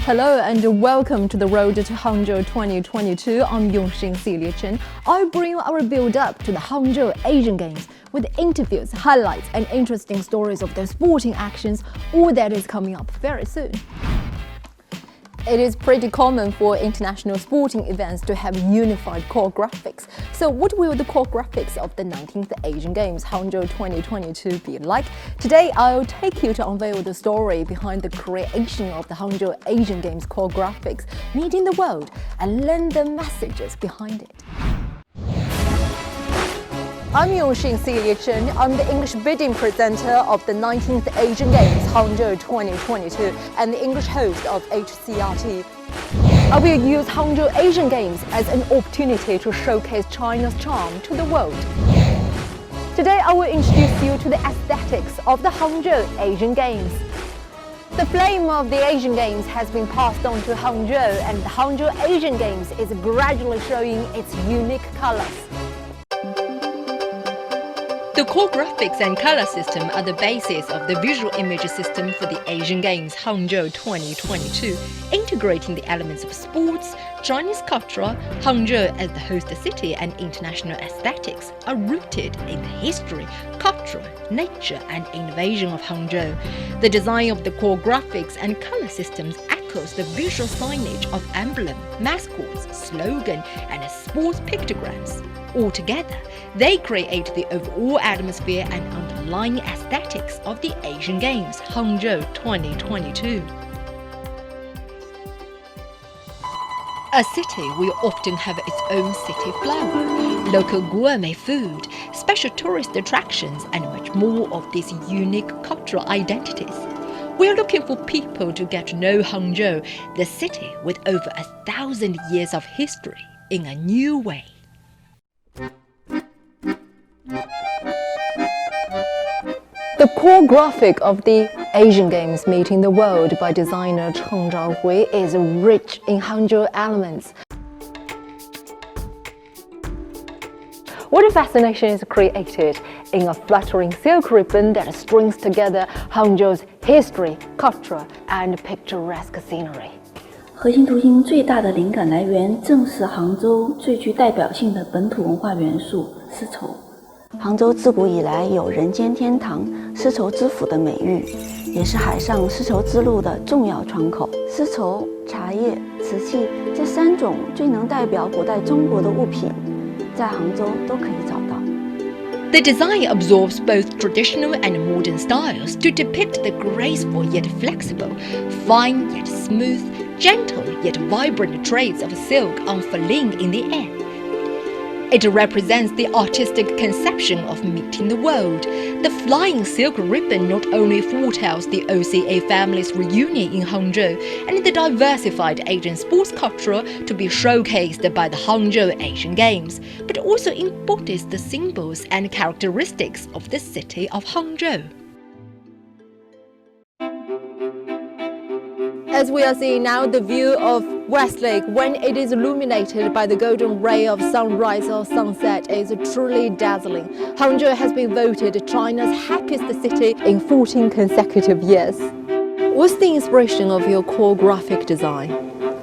Hello and welcome to the Road to Hangzhou 2022. I'm Yongxin Celia Chen. I'll bring you our build-up to the Hangzhou Asian Games with interviews, highlights and interesting stories of their sporting actions. All that is coming up very soon. It is pretty common for international sporting events to have unified core graphics. So what will the core graphics of the 19th Asian Games Hangzhou 2022 be like? Today I'll take you to unveil the story behind the creation of the Hangzhou Asian Games core graphics, meeting the world and learn the messages behind it. I'm Yongxin Celia Chen. I'm the English bidding presenter of the 19th Asian Games Hangzhou 2022 and the English host of HCRT. I will use Hangzhou Asian Games as an opportunity to showcase China's charm to the world. Today I will introduce you to the aesthetics of the Hangzhou Asian Games. The flame of the Asian Games has been passed on to Hangzhou, and the Hangzhou Asian Games is gradually showing its unique colors. The core graphics and color system are the basis of the visual image system for the Asian Games Hangzhou 2022, integrating the elements of sports, Chinese culture. Hangzhou as the host city and international aesthetics are rooted in the history, culture, nature and innovation of Hangzhou. The design of the core graphics and color systems echoes the visual signage of emblem, mascots, slogan and sports pictograms. Altogether, they create the overall atmosphere and underlying aesthetics of the Asian Games Hangzhou 2022. A city will often have its own city flower, local gourmet food, special tourist attractions and much more of these unique cultural identities. We are looking for people to get to know Hangzhou, the city with over 1,000 years of history, in a new way. The core graphic of the Asian Games Meeting the World by designer Cheng Zhaohui is rich in Hangzhou elements. What a fascination is created in a fluttering silk ribbon that strings together Hangzhou's history, culture and picturesque scenery. 核心图形最大的灵感来源正是杭州最具代表性的本土文化元素丝绸。杭州自古以来有人间天堂、丝绸之府的美誉，也是海上丝绸之路的重要窗口。丝绸、茶叶、瓷器这3种最能代表古代中国的物品，在杭州都可以找到。The design absorbs both traditional and modern styles to depict the graceful yet flexible, fine yet smooth, gentle yet vibrant traits of silk unfurling in the air. It represents the artistic conception of meeting the world. The flying silk ribbon not only foretells the OCA family's reunion in Hangzhou and the diversified Asian sports culture to be showcased by the Hangzhou Asian Games, but also embodies the symbols and characteristics of the city of Hangzhou. As we are seeing now, the view of West Lake when it is illuminated by the golden ray of sunrise or sunset is truly dazzling. Hangzhou has been voted China's happiest city in 14 consecutive years. What's the inspiration of your core graphic design?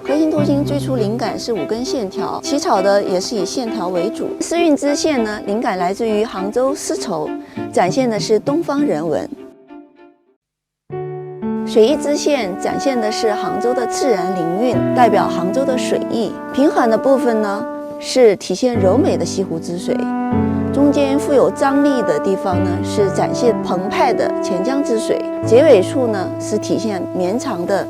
核心图形最初灵感是5根线条，起草的也是以线条为主。丝韵织线呢，灵感来自于杭州丝绸，展现的是东方人文。 水翼织线展现的是杭州的自然灵韵，代表杭州的水意。平缓的部分呢，是体现柔美的西湖之水；中间富有张力的地方呢，是展现澎湃的钱江之水；结尾处呢，是体现绵长的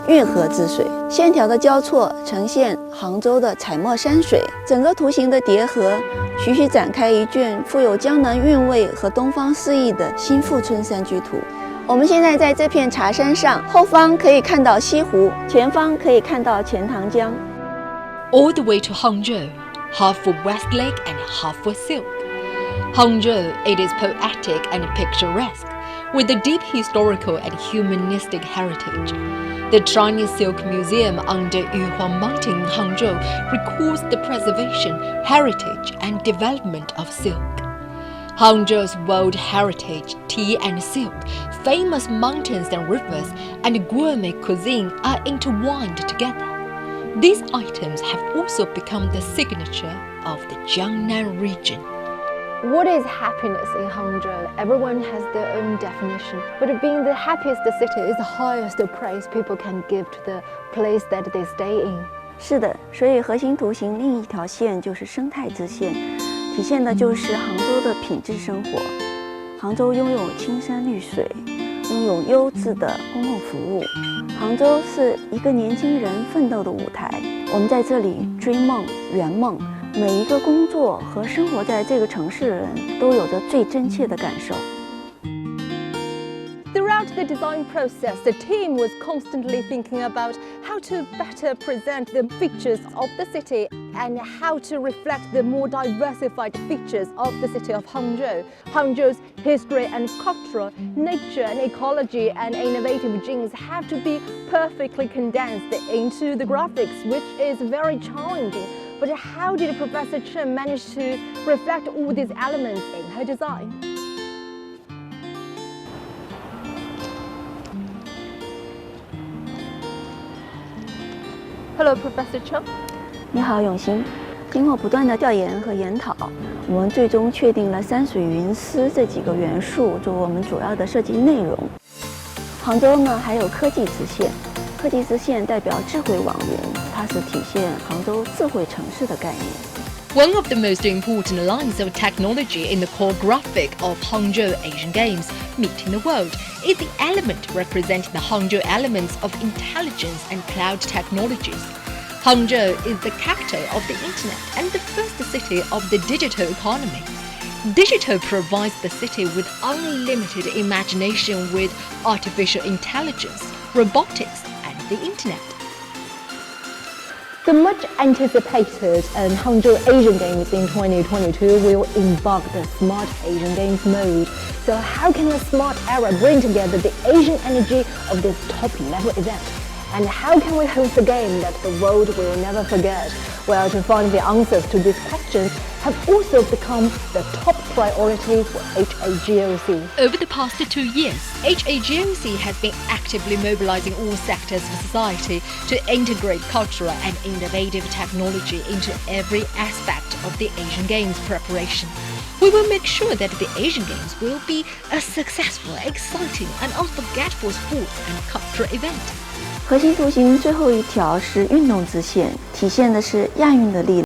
运河之水。线条的交错呈现杭州的彩墨山水。整个图形的叠合，徐徐展开一卷富有江南韵味和东方诗意的新富春山居图。 我们现在在这片茶山上，后方可以看到西湖，前方可以看到钱塘江。All the way to Hangzhou, half for West Lake and half for silk. Hangzhou, it is poetic and picturesque, with a deep historical and humanistic heritage. The Chinese Silk Museum under Fuchun Mountains in Hangzhou records the preservation, heritage and development of silk. Hangzhou's world heritage, tea and silk, famous mountains and rivers, and gourmet cuisine are intertwined together. These items have also become the signature of the Jiangnan region. What is happiness in Hangzhou? Everyone has their own definition. But being the happiest city is the highest praise people can give to the place that they stay in. 是的，所以核心图形另一条线就是生态之线，体现的就是杭州的品质生活。杭州拥有青山绿水，拥有优质的公共服务。杭州是一个年轻人奋斗的舞台，我们在这里追梦、圆梦。每一个工作和生活在这个城市的人都有着最真切的感受。Throughout the design process, the team was constantly thinking about how to better present the features of the city and how to reflect the more diversified features of the city of Hangzhou. Hangzhou's history and culture, nature and ecology and innovative genes have to be perfectly condensed into the graphics, which is very challenging. But how did Professor Chen manage to reflect all these elements in her design? Hello, Professor Chen. 你好，永新。经过不断的调研和研讨，我们最终确定了山水云丝这几个元素作为我们主要的设计内容。杭州呢，还有科技支线。科技支线代表智慧网云，它是体现杭州智慧城市的概念。One of the most important lines of technology in the core graphic of Hangzhou Asian Games, Meeting the World, is the element representing the Hangzhou elements of intelligence and cloud technologies. Hangzhou is the capital of the internet and the first city of the digital economy. Digital provides the city with unlimited imagination with artificial intelligence, robotics, and the internet. The much anticipated Hangzhou Asian Games in 2022 will embark the Smart Asian Games mode. So how can a smart era bring together the Asian energy of this top-level event? And how can we host a game that the world will never forget? Well, to find the answers to these questions have also become the top priority for HAGOC. Over the past 2 years, HAGOC has been actively mobilizing all sectors of society to integrate cultural and innovative technology into every aspect of the Asian Games preparation. We will make sure that the Asian Games will be a successful, exciting, and unforgettable sports and cultural event. 核心图形最后一条是运动支线，体现的是亚运的力量。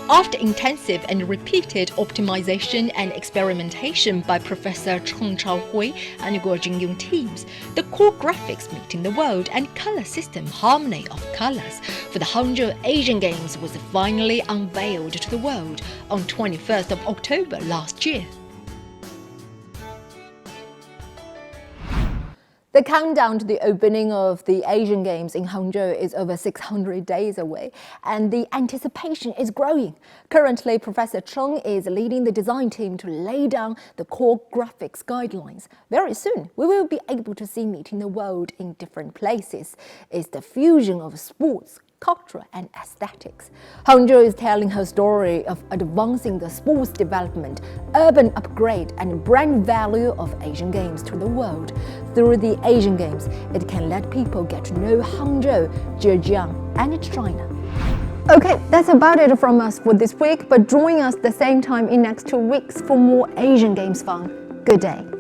After intensive and repeated optimization and experimentation by Professor Cheng Chaohui and Guo Jingyong teams, the core graphics meeting the world and color system harmony of colors for the Hangzhou Asian Games was finally unveiled to the world on 21st of October last year. The countdown to the opening of the Asian Games in Hangzhou is over 600 days away, and the anticipation is growing. Currently, Professor Cheng is leading the design team to lay down the core graphics guidelines. Very soon, we will be able to see meeting the world in different places. It's the fusion of sports, culture and aesthetics. Hangzhou is telling her story of advancing the sports development, urban upgrade and brand value of Asian Games to the world. Through the Asian Games, it can let people get to know Hangzhou, Zhejiang and China. Okay, that's about it from us for this week, but join us the same time in next 2 weeks for more Asian Games fun. Good day.